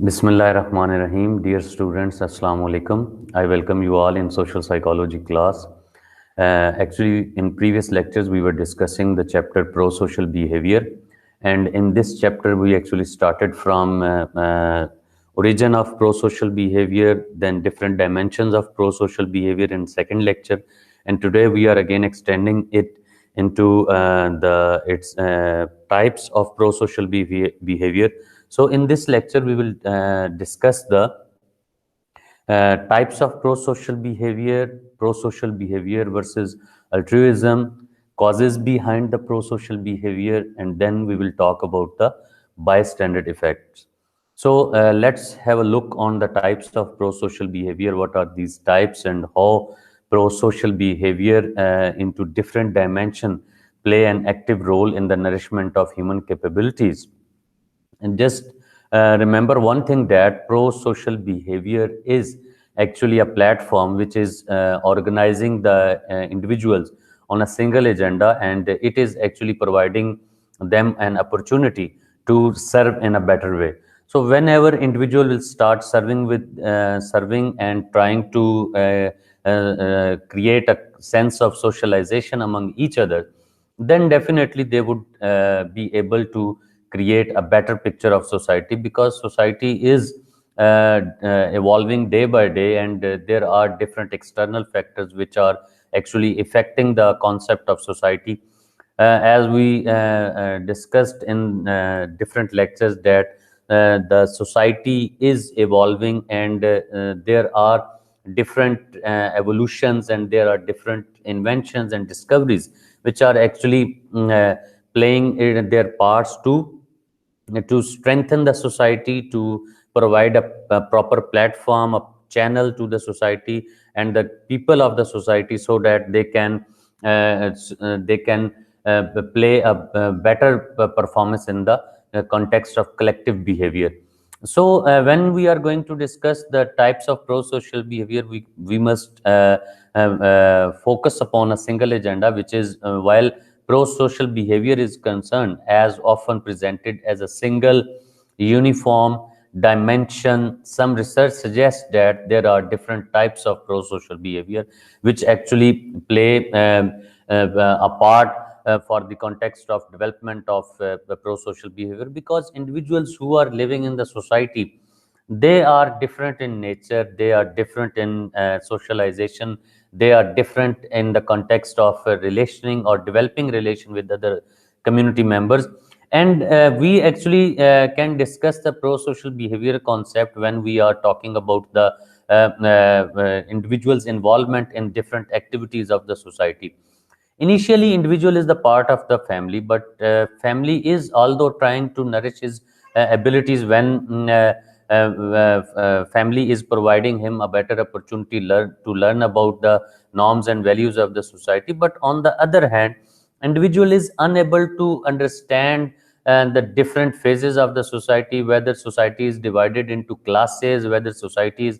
Bismillahirrahmanirrahim. Dear students, Assalamu alaikum. I welcome you all in social psychology class. Actually, in previous lectures, we were discussing the chapter pro-social behavior. And in this chapter, we actually started from origin of pro-social behavior, then different dimensions of pro-social behavior in second lecture. And today we are again extending it into its types of pro-social behavior. So in this lecture, we will discuss the types of pro-social behavior versus altruism, causes behind the pro-social behavior, and then we will talk about the bystander effects. So let's have a look on the types of pro-social behavior. What are these types and how pro-social behavior into different dimension play an active role in the nourishment of human capabilities. And just remember one thing, that pro-social behavior is actually a platform which is organizing the individuals on a single agenda, and it is actually providing them an opportunity to serve in a better way. So whenever individual will start serving and trying to create a sense of socialization among each other, then definitely they would be able to create a better picture of society, because society is evolving day by day, and there are different external factors which are actually affecting the concept of society. As we discussed in different lectures, that the society is evolving, and there are different evolutions, and there are different inventions and discoveries which are actually playing their parts to strengthen the society, to provide a proper platform, a channel to the society and the people of the society, so that they can play a better performance in the context of collective behavior. So when we are going to discuss the types of pro-social behavior, we must focus upon a single agenda, which is while pro-social behavior is concerned, as often presented as a single uniform dimension, some research suggests that there are different types of pro-social behavior which actually play a part for the context of development of the pro-social behavior, because individuals who are living in the society, they are different in nature, they are different in socialization, they are different in the context of relationing or developing relation with other community members. And we actually can discuss the pro-social behavior concept when we are talking about the individual's involvement in different activities of the society. Initially, individual is the part of the family, but family is although trying to nourish his abilities when family is providing him a better opportunity to learn about the norms and values of the society. But on the other hand, individual is unable to understand the different phases of the society, whether society is divided into classes, whether society is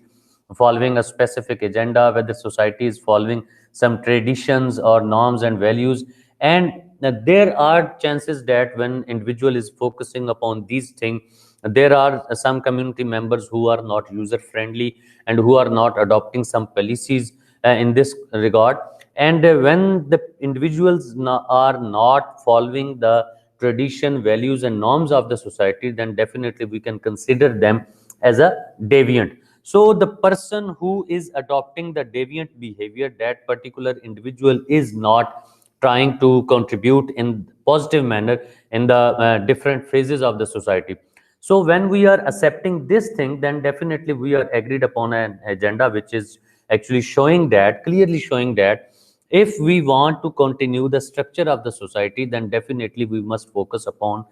following a specific agenda, whether society is following some traditions or norms and values. And there are chances that when individual is focusing upon these things, there are some community members who are not user friendly and who are not adopting some policies in this regard. And when the individuals are not following the tradition, values and norms of the society, then definitely we can consider them as a deviant. So the person who is adopting the deviant behavior, that particular individual is not trying to contribute in positive manner in the different phases of the society. So when we are accepting this thing, then definitely we are agreed upon an agenda which is actually clearly showing that if we want to continue the structure of the society, then definitely we must focus upon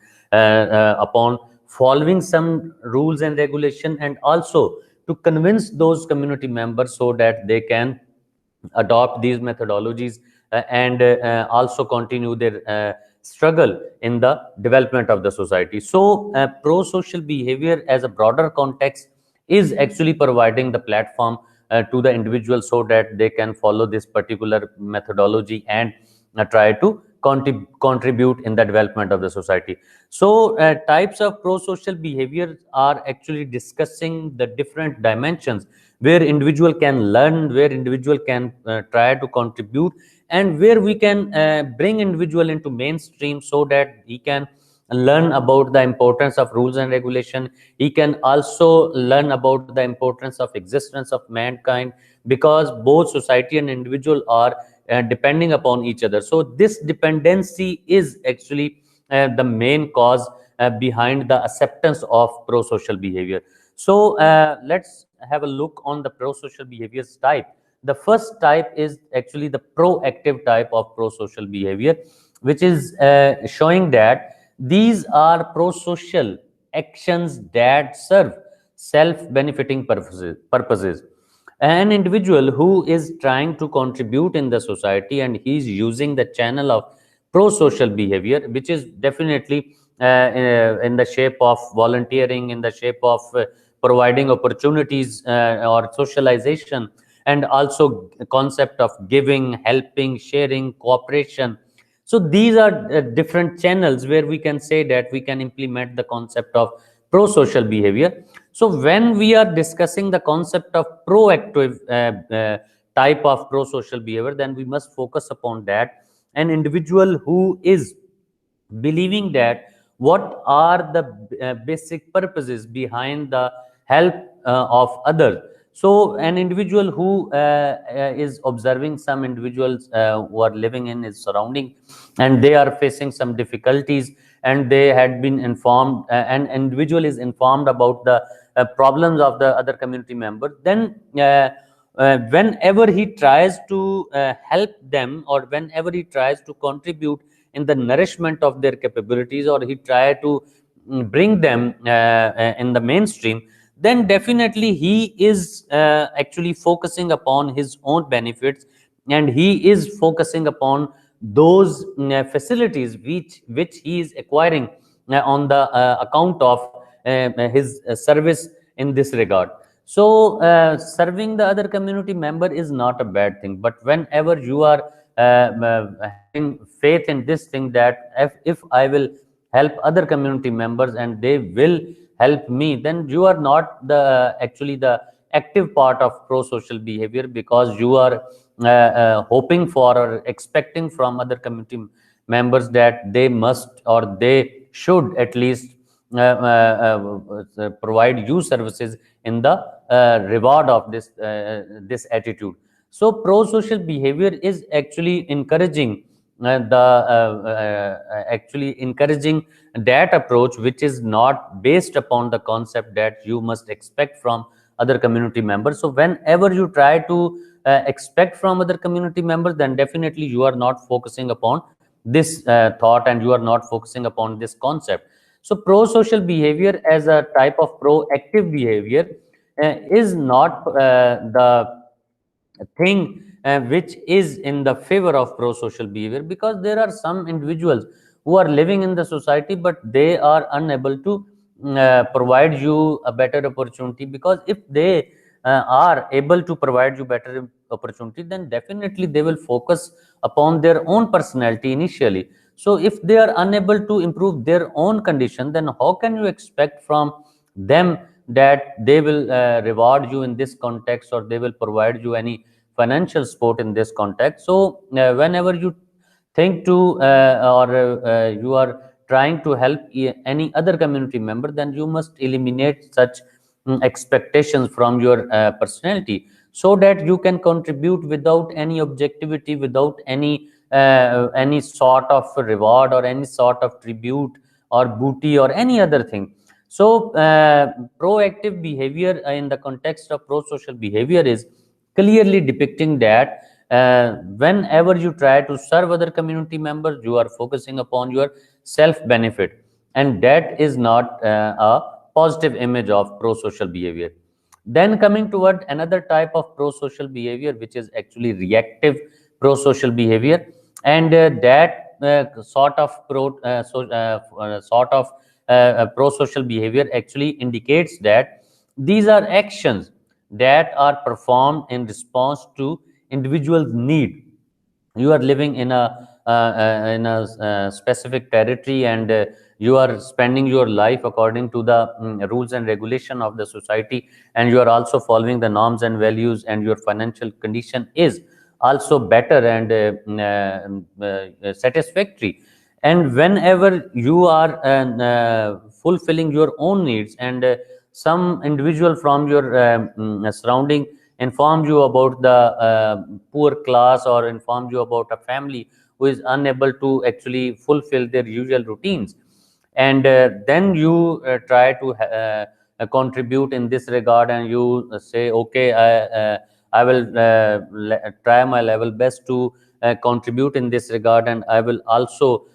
following some rules and regulation, and also to convince those community members so that they can adopt these methodologies and also continue their struggle in the development of the society. So pro-social behavior as a broader context is actually providing the platform to the individual so that they can follow this particular methodology and try to contribute in the development of the society. So types of pro-social behavior are actually discussing the different dimensions where individual can learn, where individual can try to contribute, and where we can bring individual into mainstream so that he can learn about the importance of rules and regulation. He can also learn about the importance of existence of mankind, because both society and individual are depending upon each other. So this dependency is actually the main cause behind the acceptance of pro-social behavior. So let's have a look on the pro-social behaviors type. The first type is actually the proactive type of pro-social behavior, which is showing that these are pro-social actions that serve self-benefiting purposes. An individual who is trying to contribute in the society and he is using the channel of pro-social behavior, which is definitely in the shape of volunteering, in the shape of providing opportunities or socialization, and also concept of giving, helping, sharing, cooperation. So these are different channels where we can say that we can implement the concept of pro-social behavior. So when we are discussing the concept of proactive type of pro-social behavior, then we must focus upon that. An individual who is believing that what are the basic purposes behind the help of others. So an individual who is observing some individuals who are living in his surrounding and they are facing some difficulties, and they had been informed, an individual is informed about the problems of the other community members, then whenever he tries to help them, or whenever he tries to contribute in the nourishment of their capabilities, or he try to bring them in the mainstream, then definitely he is actually focusing upon his own benefits, and he is focusing upon those facilities which he is acquiring on the account of his service in this regard. So serving the other community member is not a bad thing, but whenever you are having faith in this thing that if I will help other community members and they will help me, then you are not the actually the active part of pro-social behavior, because you are hoping for or expecting from other community members that they must or they should at least provide you services in the reward of this attitude. So pro-social behavior is actually encouraging actually encouraging that approach, which is not based upon the concept that you must expect from other community members. So whenever you try to expect from other community members, then definitely you are not focusing upon this thought, and you are not focusing upon this concept. So pro-social behavior as a type of proactive behavior is not the thing which is in the favor of pro-social behavior, because there are some individuals who are living in the society but they are unable to provide you a better opportunity, because if they are able to provide you better opportunity, then definitely they will focus upon their own personality initially. So if they are unable to improve their own condition, then how can you expect from them that they will reward you in this context, or they will provide you any financial support in this context? So whenever you think to or you are trying to help any other community member, then you must eliminate such expectations from your personality, so that you can contribute without any objectivity, without any sort of reward or any sort of tribute or booty or any other thing. So proactive behavior in the context of pro-social behavior is clearly depicting that whenever you try to serve other community members, you are focusing upon your self benefit, and that is not a positive image of pro-social behavior. Then coming toward another type of pro-social behavior, which is actually reactive pro-social behavior, and that sort of pro-social behavior actually indicates that these are actions that are performed in response to individual's need. You are living in a in a specific territory, and you are spending your life according to the rules and regulation of the society, and you are also following the norms and values, and your financial condition is also better and satisfactory. And whenever you are fulfilling your own needs, and some individual from your surrounding informs you about the poor class, or informs you about a family who is unable to actually fulfill their usual routines, and then you try to contribute in this regard, and you say, okay, I will try my level best to contribute in this regard, and I will also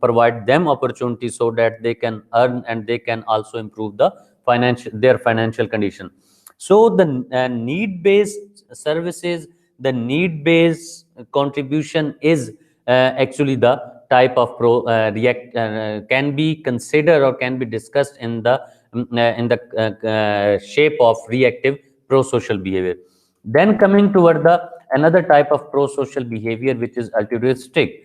provide them opportunities so that they can earn, and they can also improve their financial condition. So the need-based services, the need-based contribution is actually the type of react can be considered or can be discussed in the shape of reactive pro-social behavior. Then coming toward the another type of pro-social behavior, which is altruistic.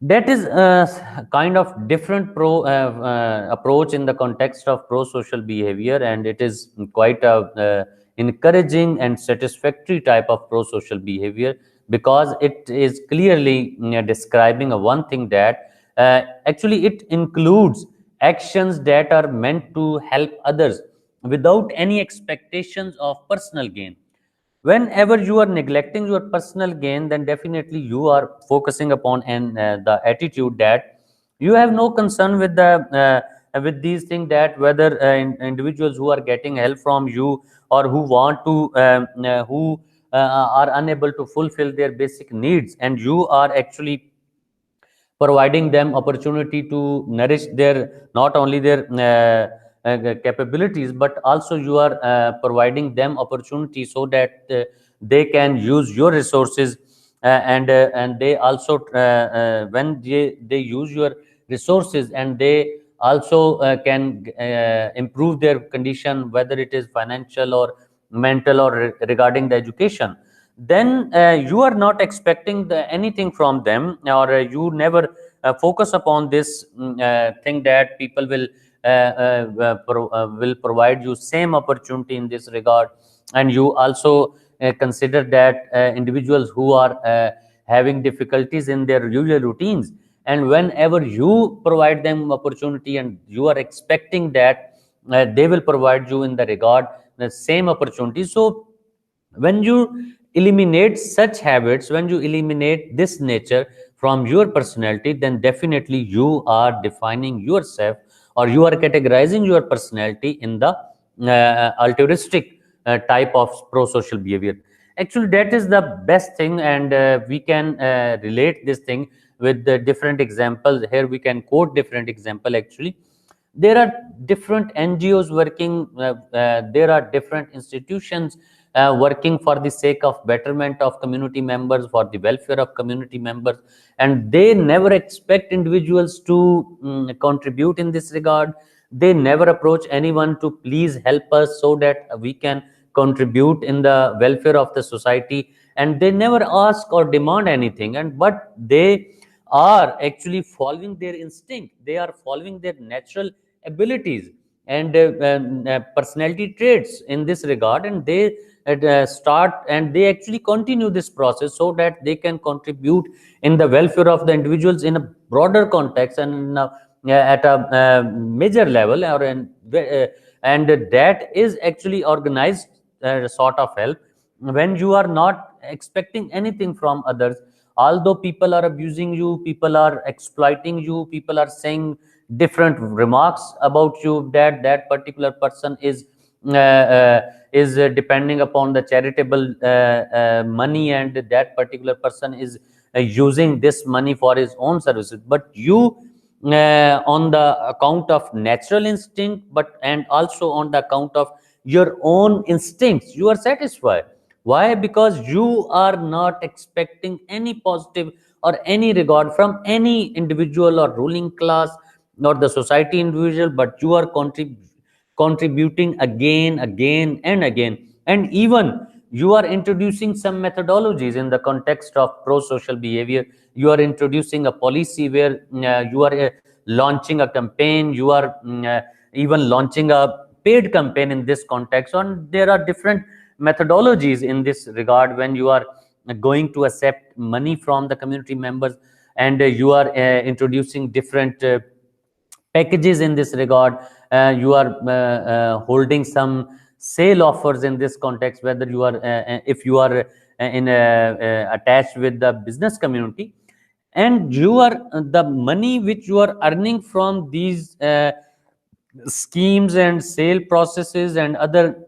That is a kind of different approach in the context of pro-social behavior, and it is quite a encouraging and satisfactory type of pro-social behavior, because it is clearly describing a one thing that actually it includes actions that are meant to help others without any expectations of personal gain. Whenever you are neglecting your personal gain, then definitely you are focusing upon the attitude that you have no concern with these things, that whether individuals who are getting help from you, or who want to who are unable to fulfill their basic needs, and you are actually providing them opportunity to nourish their, not only their capabilities, but also you are providing them opportunity so that they can use your resources, and they also when they use your resources, and they also can improve their condition, whether it is financial or mental, or regarding the education, then you are not expecting anything from them, or you never focus upon this thing that people will provide you same opportunity in this regard. And you also consider that individuals who are having difficulties in their usual routines, and whenever you provide them opportunity, and you are expecting that they will provide you in the regard the same opportunity. So when you eliminate such habits, when you eliminate this nature from your personality, then definitely you are defining yourself, or you are categorizing your personality in the altruistic type of pro-social behavior. Actually, that is the best thing, and we can relate this thing with the different examples. Here we can quote different example. Actually, there are different NGOs working, there are different institutions working for the sake of betterment of community members, for the welfare of community members, and they never expect individuals to contribute in this regard. They never approach anyone to please help us so that we can contribute in the welfare of the society, and they never ask or demand anything, and but they are actually following their instinct, they are following their natural abilities and personality traits in this regard, and they start, and they actually continue this process so that they can contribute in the welfare of the individuals in a broader context, and at a major level, and that is actually organized sort of help, when you are not expecting anything from others. Although people are abusing you, people are exploiting you, people are saying different remarks about you, that that particular person is depending upon the charitable money, and that particular person is using this money for his own services, but you on the account of natural instinct, but and also on the account of your own instincts, you are satisfied. Why? Because you are not expecting any positive or any regard from any individual or ruling class, not the society individual, but you are contributing again and again, and even you are introducing some methodologies in the context of pro-social behavior. You are introducing a policy where you are launching a campaign. You are even launching a paid campaign in this context. And there are different methodologies in this regard when you are going to accept money from the community members, and you are introducing different packages in this regard. You are holding some sale offers in this context, whether you are if you are attached with the business community, and you are the money which you are earning from these schemes and sale processes and other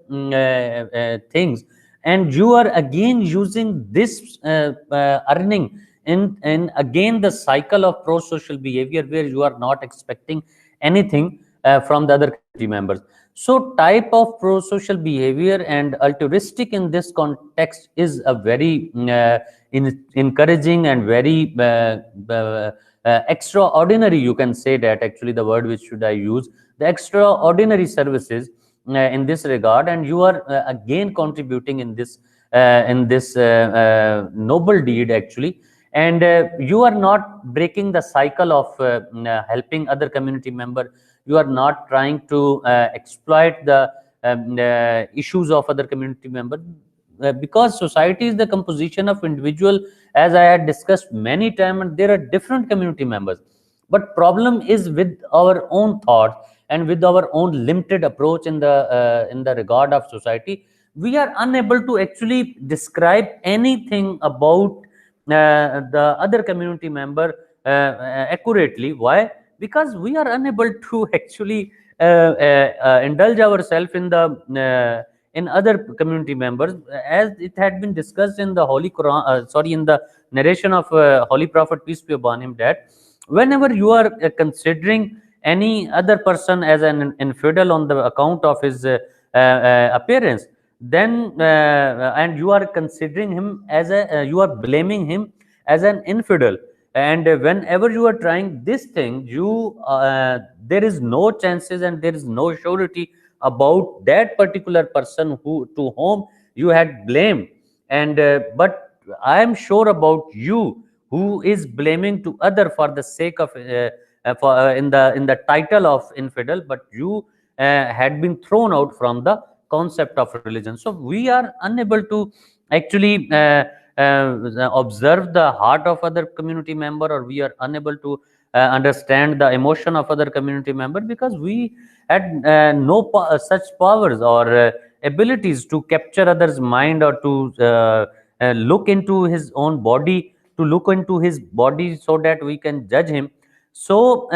things, and you are again using this earning in again the cycle of pro-social behavior, where you are not expecting anything from the other community members. So type of pro-social behavior and altruistic in this context is a very encouraging and very extraordinary, you can say that, actually the word which should I use, the extraordinary services in this regard. And you are again contributing in this noble deed, actually. And you are not breaking the cycle of helping other community member. You are not trying to exploit the issues of other community member, because society is the composition of individual, as I had discussed many times, and there are different community members. But problem is with our own thoughts and with our own limited approach in the regard of society, we are unable to actually describe anything about the other community member accurately. Why? Because we are unable to actually indulge ourselves in the in other community members, as it had been discussed in the Holy Quran, in the narration of Holy Prophet, peace be upon him, that whenever you are considering any other person as an infidel on the account of his appearance, then and you are considering him as a you are blaming him as an infidel, and whenever you are trying this thing, you there is no chances and there is no surety about that particular person who to whom you had blamed. And but I am sure about you who is blaming to other for the sake of in the title of infidel, but you had been thrown out from the concept of religion. So we are unable to actually observe the heart of other community member, or we are unable to understand the emotion of other community member, because we had no such powers or abilities to capture others mind, or to look into his own body, to look into his body so that we can judge him. So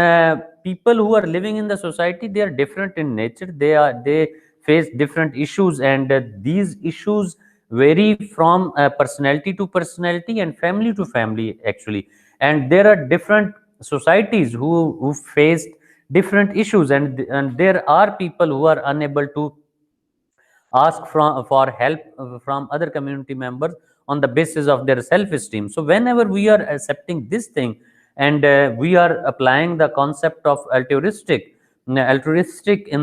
people who are living in the society, they are different in nature. They face different issues, and these issues vary from personality to personality and family to family, actually. And there are different societies who face different issues, and there are people who are unable to ask for help from other community members on the basis of their self-esteem. So whenever we are accepting this thing, and we are applying the concept of altruistic in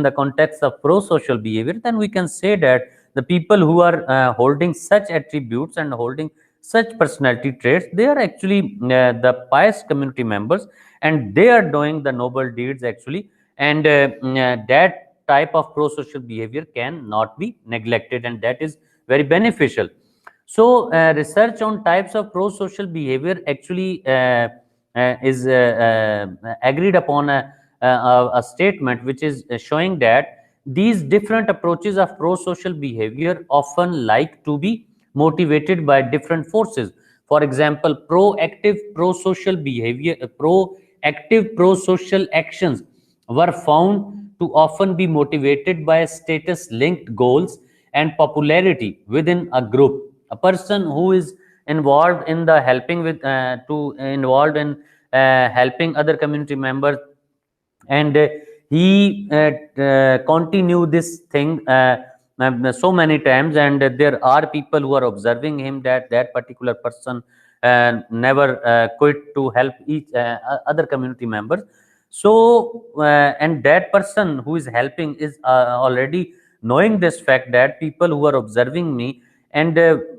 the context of pro-social behavior, then we can say that the people who are holding such attributes and holding such personality traits, they are actually the pious community members, and they are doing the noble deeds, actually. And that type of pro-social behavior cannot be neglected, and that is very beneficial. So research on types of pro-social behavior actually is agreed upon a statement which is showing that these different approaches of pro-social behavior often like to be motivated by different forces. For example, proactive pro-social behavior, proactive pro-social actions were found to often be motivated by status linked goals and popularity within a group. A person who is involved in the helping with to involved in helping other community members, and he continue this thing so many times, and there are people who are observing him, that that particular person never quit to help each other community members. So and that person who is helping is already knowing this fact, that people who are observing me, and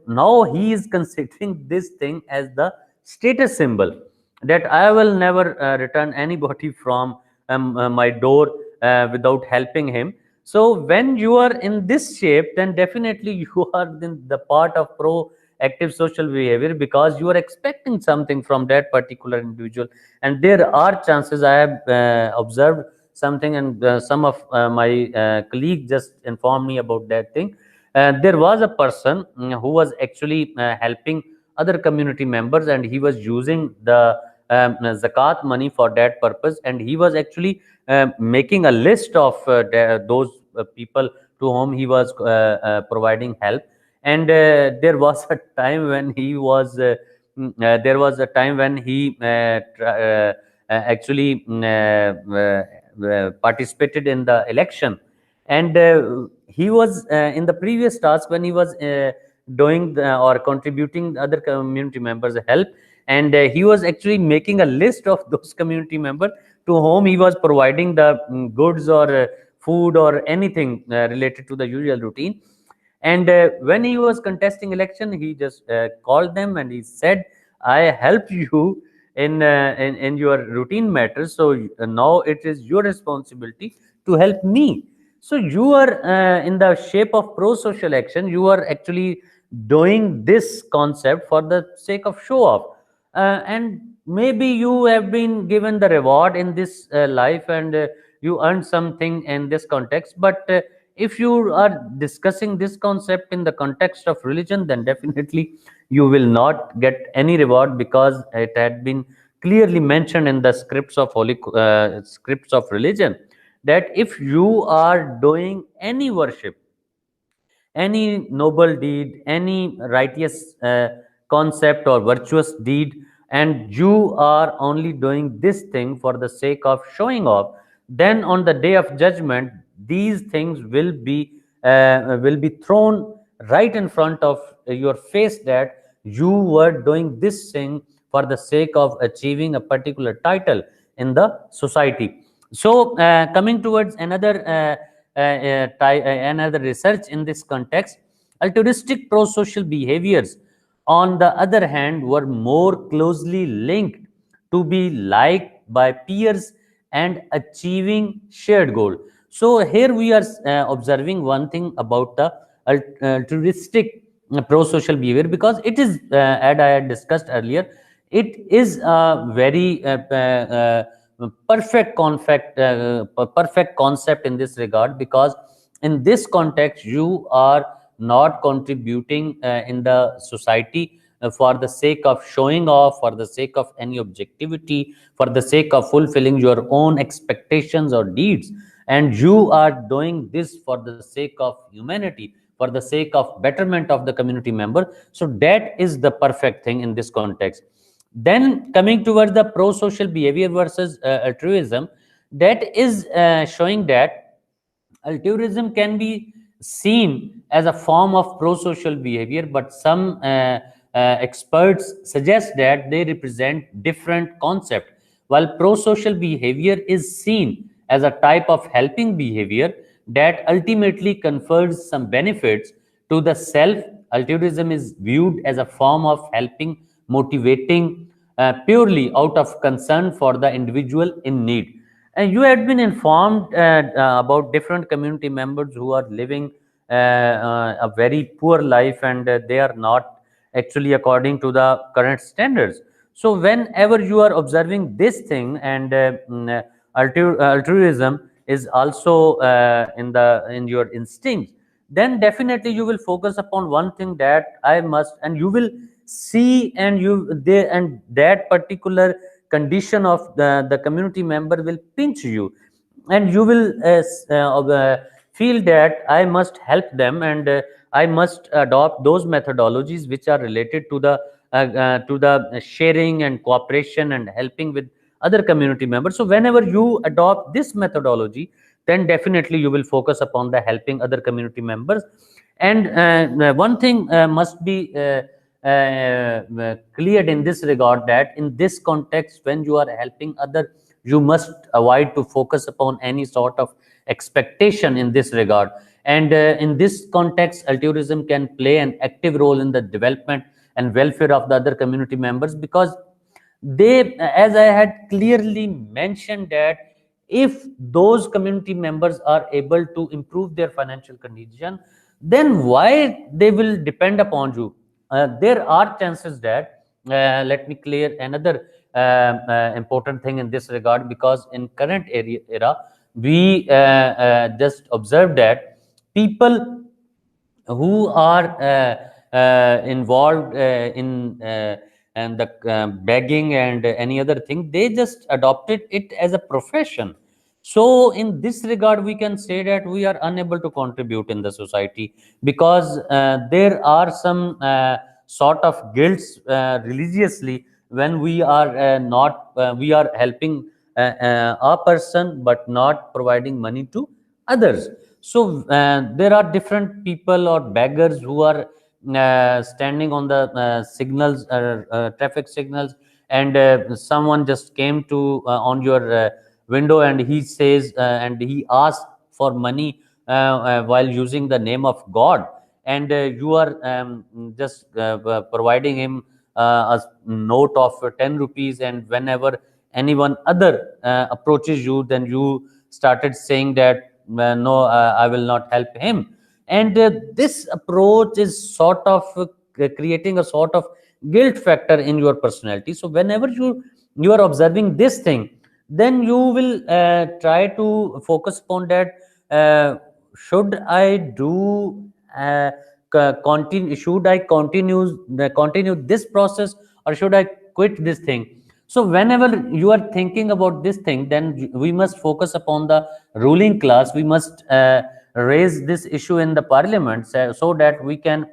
now he is considering this thing as the status symbol, that I will never return anybody from my door without helping him. So when you are in this shape, then definitely you are in the part of proactive social behavior, because you are expecting something from that particular individual. And there are chances, I have observed something, and some of my colleagues just informed me about that thing. There was a person who was actually helping other community members, and he was using the zakat money for that purpose, and he was actually making a list of those people to whom he was providing help. And there was a time when he was there was a time when he actually participated in the election. And he was in the previous task, when he was doing or contributing other community members help, and he was actually making a list of those community members to whom he was providing the goods or food or anything related to the usual routine. And when he was contesting election, he just called them and he said, I helped you in your routine matters, so now it is your responsibility to help me. So you are in the shape of pro-social action, you are actually doing this concept for the sake of show off. And maybe you have been given the reward in this life, and you earned something in this context. But if you are discussing this concept in the context of religion, then definitely you will not get any reward, because it had been clearly mentioned in the scripts of holy scripts of religion, that if you are doing any worship, any noble deed, any righteous concept or virtuous deed, and you are only doing this thing for the sake of showing off, then on the day of judgment, these things will be thrown right in front of your face, that you were doing this thing for the sake of achieving a particular title in the society. So coming towards another research in this context, altruistic pro-social behaviors, on the other hand, were more closely linked to be liked by peers and achieving shared goal. So here we are observing one thing about the altruistic pro-social behavior, because it is, as I had discussed earlier, it is a very perfect concept in this regard, because in this context you are not contributing in the society for the sake of showing off, for the sake of any objectivity, for the sake of fulfilling your own expectations or deeds, and you are doing this for the sake of humanity, for the sake of betterment of the community member. So that is the perfect thing in this context. Then coming towards the pro-social behavior versus altruism, that is showing that altruism can be seen as a form of pro-social behavior, but some experts suggest that they represent different concept. While pro-social behavior is seen as a type of helping behavior that ultimately confers some benefits to the self, altruism is viewed as a form of helping, motivating purely out of concern for the individual in need. And you had been informed about different community members who are living a very poor life, and they are not actually according to the current standards. So whenever you are observing this thing, and altruism is also in your instinct, then definitely you will focus upon one thing, that I must, and you will see, and that particular condition of the community member will pinch you, and you will feel that I must help them, and I must adopt those methodologies which are related to the sharing and cooperation and helping with other community members. So whenever you adopt this methodology, then definitely you will focus upon the helping other community members. And one thing must be cleared in this regard, that in this context, when you are helping other, you must avoid to focus upon any sort of expectation in this regard. And in this context, altruism can play an active role in the development and welfare of the other community members, because they, as I had clearly mentioned, that if those community members are able to improve their financial condition, then why they will depend upon you? There are chances that, let me clear another important thing in this regard, because in current era we just observe that people who are involved in and the begging and any other thing, they just adopted it as a profession. So in this regard, we can say that we are unable to contribute in the society, because there are some sort of guilts religiously when we are not we are helping a person but not providing money to others. So there are different people or beggars who are standing on the signals, traffic signals, and someone just came to on your window, and he says and he asks for money while using the name of God, and you are just providing him a note of 10 rupees, and whenever anyone other approaches you, then you started saying that no, I will not help him. And this approach is sort of creating a sort of guilt factor in your personality. So whenever you are observing this thing, then you will try to focus upon that, should I do continue, should I continue this process, or should I quit this thing? So whenever you are thinking about this thing, then we must focus upon the ruling class. We must raise this issue in the parliament, so that we can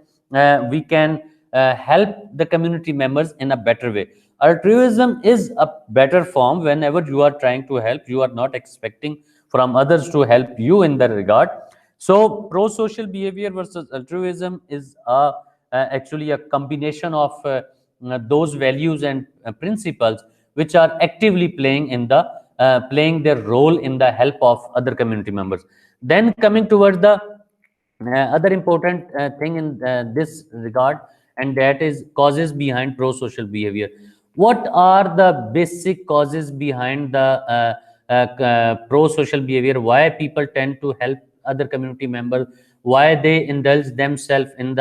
help the community members in a better way. Altruism is a better form. Whenever you are trying to help, you are not expecting from others to help you in that regard. So pro-social behavior versus altruism is actually a combination of those values and principles which are actively playing their role in the help of other community members. Then coming towards the other important thing in this regard, and that is causes behind pro-social behavior. What are the basic causes behind the pro-social behavior? Why people tend to help other community members? Why they indulge themselves in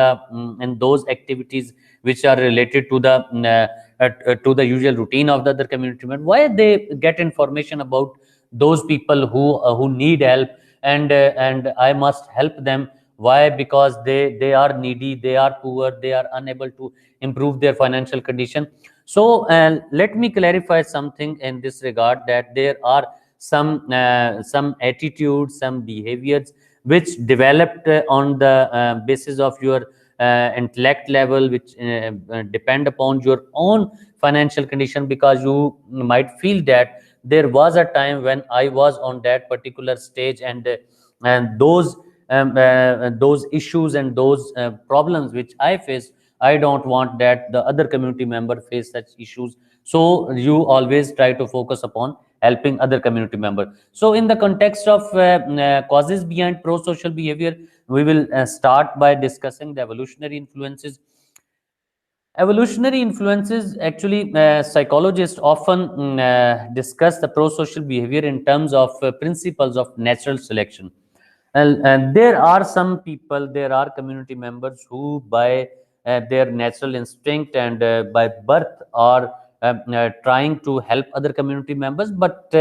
in those activities which are related to the usual routine of the other community member? Why they get information about those people who need help, and I must help them? Why? Because they are needy, they are poor, they are unable to improve their financial condition. So let me clarify something in this regard, that there are some attitudes, some behaviors which developed on the basis of your intellect level, which depend upon your own financial condition, because you might feel that there was a time when I was on that particular stage, and those issues and those problems which I faced, I don't want that the other community member face such issues. So you always try to focus upon helping other community member. So in the context of causes behind pro-social behavior, we will start by discussing the evolutionary influences. Evolutionary influences, actually, psychologists often discuss the pro-social behavior in terms of principles of natural selection. And there are some people, there are community members who, by their natural instinct and by birth, are trying to help other community members. But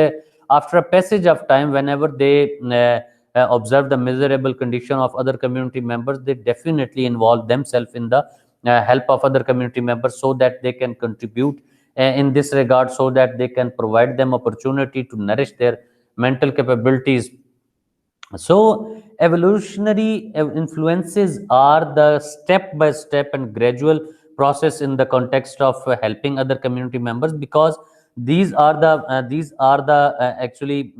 after a passage of time, whenever they observe the miserable condition of other community members, they definitely involve themselves in the help of other community members, so that they can contribute in this regard, so that they can provide them opportunity to nourish their mental capabilities. So evolutionary influences are the step by step and gradual process in the context of helping other community members, because these are the actually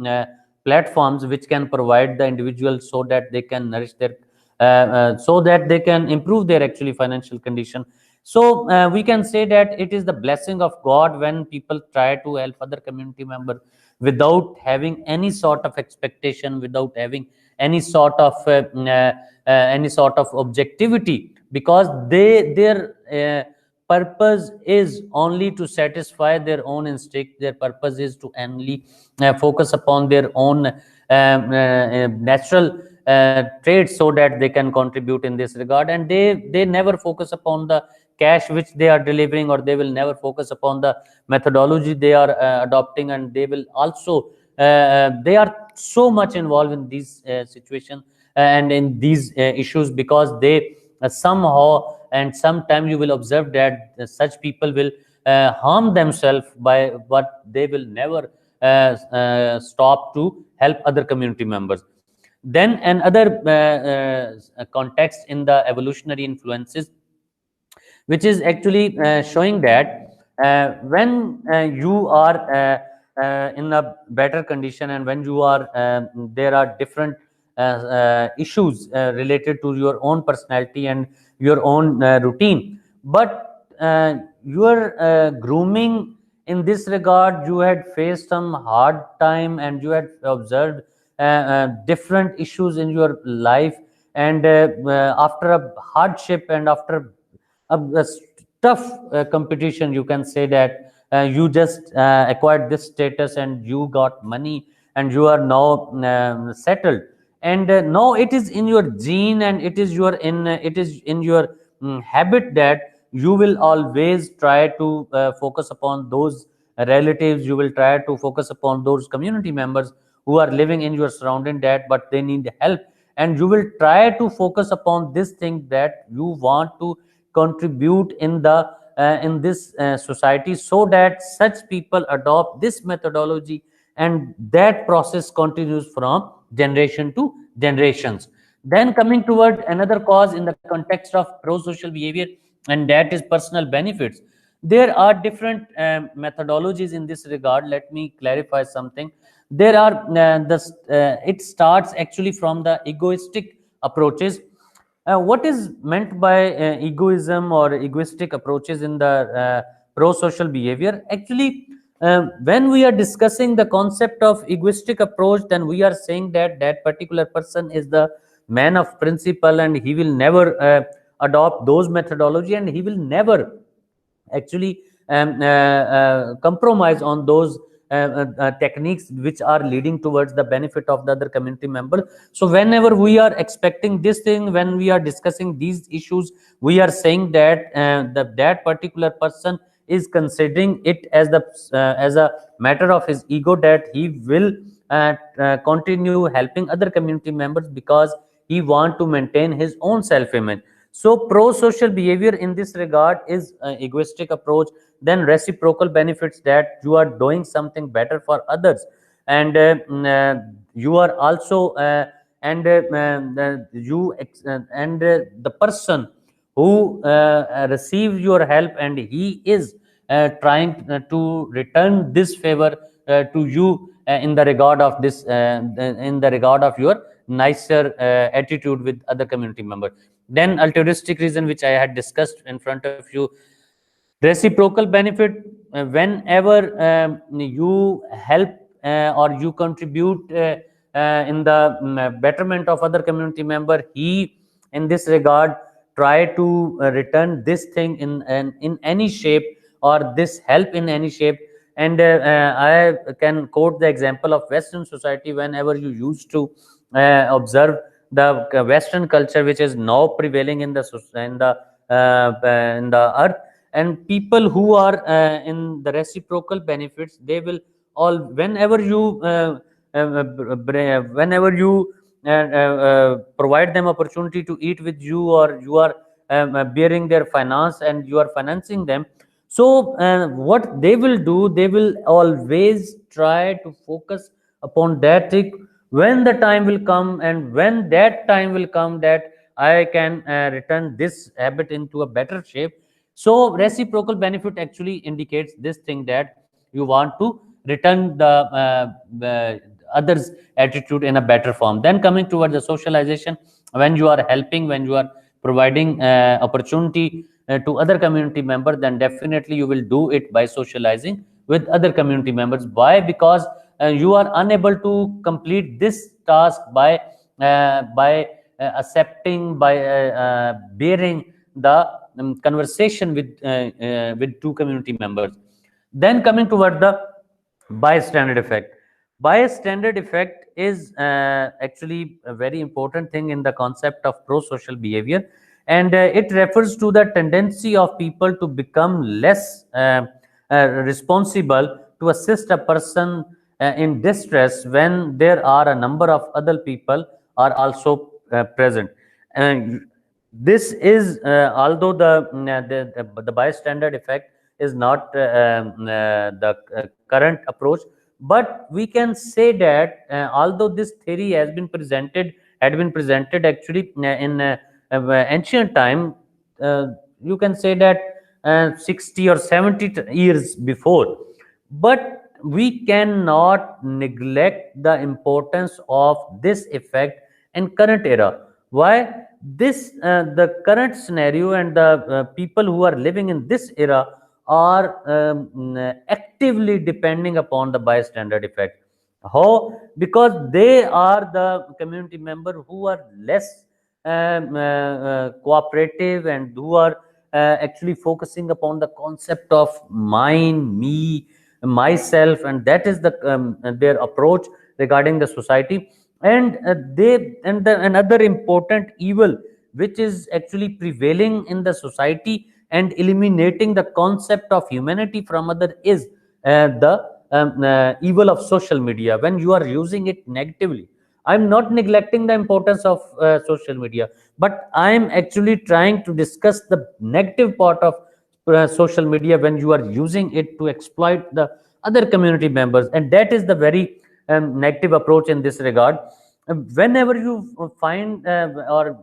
platforms which can provide the individual, so that they can nourish their so that they can improve their actually financial condition. So we can say that it is the blessing of God when people try to help other community members without having any sort of expectation, without having any sort of objectivity, because their purpose is only to satisfy their own instinct. Their purpose is to only focus upon their own natural traits, so that they can contribute in this regard, and they never focus upon the cash which they are delivering, or they will never focus upon the methodology they are adopting, and they will also they are so much involved in these situations and in these issues, because they somehow and sometime you will observe that such people will harm themselves by what they will never stop to help other community members. Then another context in the evolutionary influences, which is actually showing that when you are in a better condition, and when you are there are different issues related to your own personality and your own routine, but your grooming in this regard, you had faced some hard time, and you had observed different issues in your life, and after a hardship and after a tough competition, you can say that you just acquired this status, and you got money, and you are now settled, and now it is in your gene, and it is in your habit, that you will always try to focus upon those relatives, you will try to focus upon those community members who are living in your surrounding, that but they need help, and you will try to focus upon this thing, that you want to contribute in this society, so that such people adopt this methodology, and that process continues from generation to generations. Then coming toward another cause in the context of pro-social behavior, and that is personal benefits. There are different methodologies in this regard. Let me clarify something. There are it starts actually from the egoistic approaches. What is meant by egoism or egoistic approaches in the pro-social behavior? Actually, when we are discussing the concept of egoistic approach, then we are saying that that particular person is the man of principle, and he will never adopt those methodology, and he will never actually compromise on those techniques which are leading towards the benefit of the other community member. So whenever we are expecting this thing, when we are discussing these issues, we are saying that that particular person is considering it as a matter of his ego, that he will continue helping other community members because he want to maintain his own self image. So pro-social behavior in this regard is egoistic approach. Then reciprocal benefits, that you are doing something better for others, and you are also and the person who receives your help, and he is trying to return this favor to you in the regard of this in the regard of your nicer attitude with other community members. Then altruistic reason, which I had discussed in front of you. Reciprocal benefit, whenever you help or you contribute in the betterment of other community member, he in this regard try to return this thing in any shape, or this help in any shape. And I can quote the example of Western society. Whenever you used to observe the Western culture which is now prevailing in the in the earth, and people who are in the reciprocal benefits, they will all, whenever you provide them opportunity to eat with you, or you are bearing their finance and you are financing them, so what they will do, they will always try to focus upon that thing. When the time will come, and when that time will come, that I can return this habit into a better shape. So reciprocal benefit actually indicates this thing, that you want to return the others attitude in a better form. Then coming towards the socialization, when you are helping, when you are providing opportunity to other community members, then definitely you will do it by socializing with other community members. Why? Because you are unable to complete this task by accepting, by bearing the conversation with two community members. Then coming toward the bystander effect. Bystander effect is actually a very important thing in the concept of pro-social behavior, and it refers to the tendency of people to become less responsible to assist a person in distress when there are a number of other people are also present. And this is although the bystander effect is not the current approach, but we can say that although this theory had been presented actually in ancient time, uh, you can say that 60 or 70 years before, but we cannot neglect the importance of this effect in current era. Why? This the current scenario and the people who are living in this era are actively depending upon the bystander effect. How? Because they are the community member who are less cooperative, and who are actually focusing upon the concept of mine, me, myself, and that is their approach regarding the society. And another important evil which is actually prevailing in the society and eliminating the concept of humanity from other is the evil of social media when you are using it negatively. I'm not neglecting the importance of social media, but I'm actually trying to discuss the negative part of social media when you are using it to exploit the other community members, and that is the very negative approach in this regard. Whenever you find or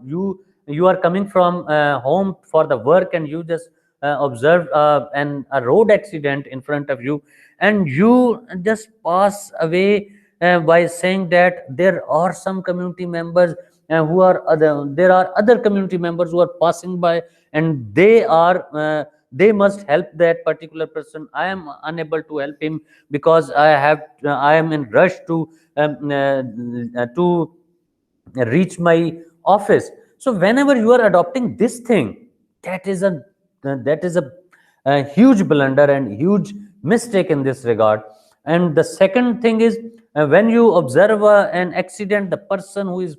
you are coming from home for the work, and you just observe a road accident in front of you, and you just pass away by saying that there are some community members who are other there are other community members who are passing by, and they must help that particular person. I am unable to help him because I am in rush to reach my office. So whenever you are adopting this thing, that is a huge blunder and huge mistake in this regard. And the second thing is, when you observe an accident, the person who is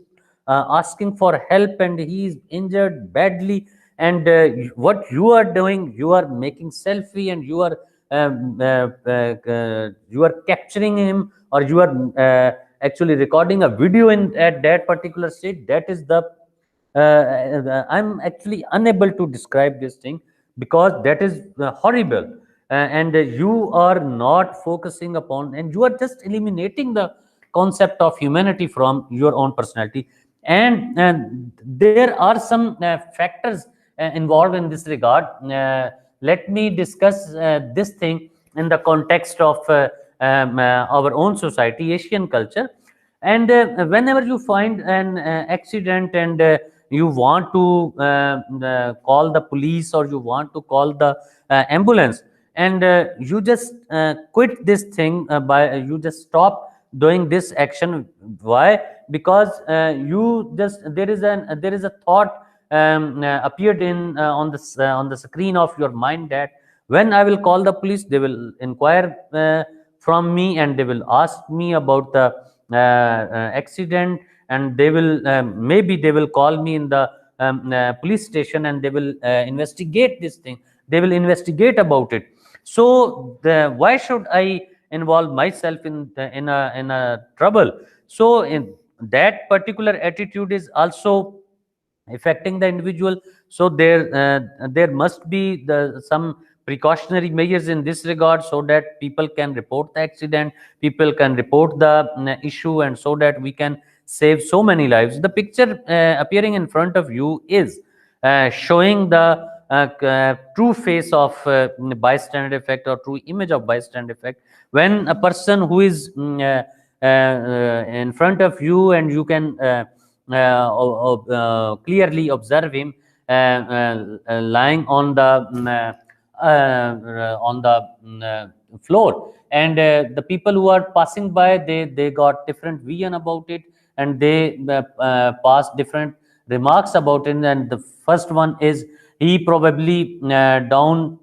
asking for help and he is injured badly, and what you are doing, you are making selfie, and you are capturing him, or you are actually recording a video in at that particular state. That is the I'm actually unable to describe this thing, because that is horrible. And you are not focusing upon, and you are just eliminating the concept of humanity from your own personality. And there are some factors involved in this regard. Let me discuss this thing in the context of our own society, Asian culture. And whenever you find an accident, and you want to call the police, or you want to call the ambulance, and you just quit this thing by you just stop doing this action. Why? Because you just there is a thought appeared in on the screen of your mind, that when I will call the police, they will inquire from me, and they will ask me about the accident, and they will maybe they will call me in the police station, and they will investigate this thing, they will investigate about it. So why should I involve myself in a trouble? So in that particular attitude is also affecting the individual. So there must be some precautionary measures in this regard, so that people can report the accident, people can report the issue, and so that we can save so many lives. The picture appearing in front of you is showing the true face of bystander effect, or true image of bystander effect, when a person who is in front of you, and you can clearly observe him lying on the floor, and the people who are passing by, they got different vision about it, and they pass different remarks about it. And the first one is he probably down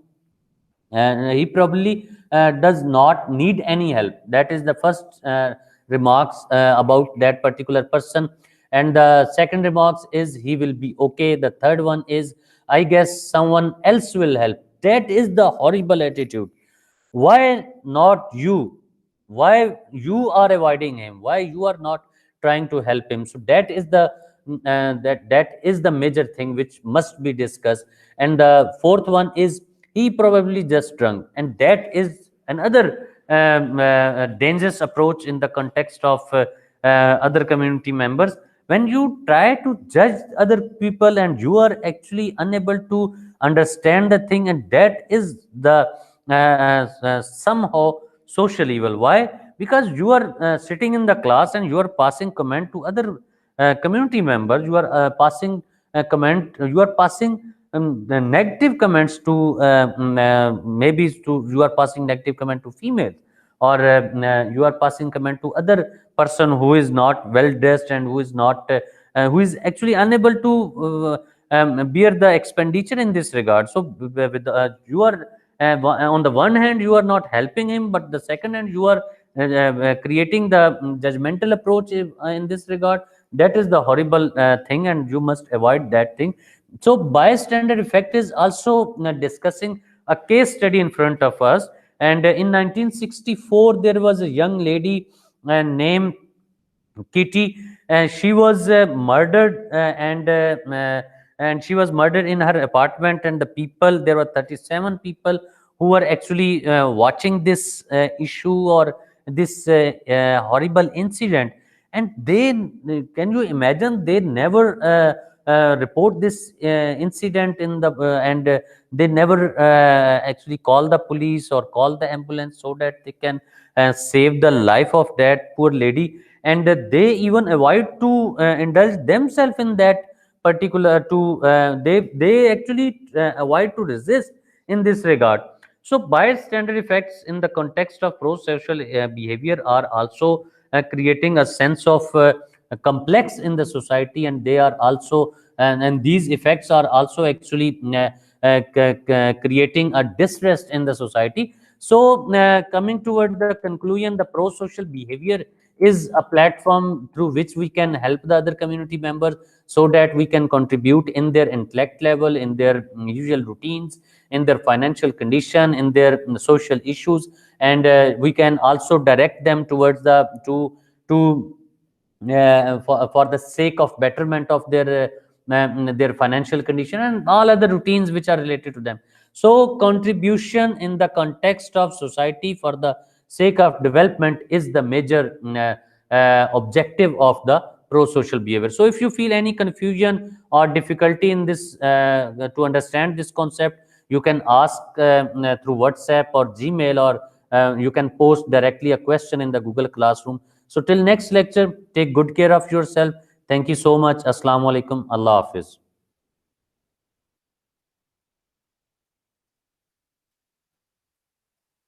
and he probably does not need any help. That is the first remarks about that particular person. And the second remarks is he will be okay. The third one is I guess someone else will help. That is the horrible attitude. Why not you? Why you are avoiding him? Why you are not trying to help him? So that is the that is the major thing which must be discussed. And the fourth one is he probably just drunk, and that is another dangerous approach in the context of other community members. When you try to judge other people and you are actually unable to understand the thing, and that is the somehow social evil. Why? Because you are sitting in the class and you are passing comment to other community members. You are passing comment. You are passing the negative comments to maybe to you are passing negative comment to females, or you are passing comment to other person who is not well dressed and who is not who is actually unable to bear the expenditure in this regard. So you are on the one hand you are not helping him, but the second hand you are creating the judgmental approach in this regard. That is the horrible thing, and you must avoid that thing. So bystander effect is also discussing a case study in front of us. And in 1964 there was a young lady named Kitty. She was murdered, and she was murdered in her apartment. And the people, there were 37 people who were actually watching this issue or this horrible incident. And they, can you imagine, they never report this incident in the and they never actually call the police or call the ambulance so that they can save the life of that poor lady. And they even avoid to indulge themselves in that particular to they actually avoid to resist in this regard. So bystander effects in the context of pro-social behavior are also creating a sense of complex in the society, and they are also and these effects are also actually creating a distress in the society. So coming toward the conclusion, the pro-social behavior is a platform through which we can help the other community members so that we can contribute in their intellect level, in their usual routines, in their financial condition, in their social issues. And we can also direct them towards the to for the sake of betterment of their financial condition and all other routines which are related to them. So contribution in the context of society for the sake of development is the major objective of the pro-social behavior. So if you feel any confusion or difficulty in this to understand this concept, you can ask through WhatsApp or Gmail, or you can post directly a question in the Google Classroom. So till next lecture, take good care of yourself. Thank you so much. Assalamu alaikum. Allah Hafiz.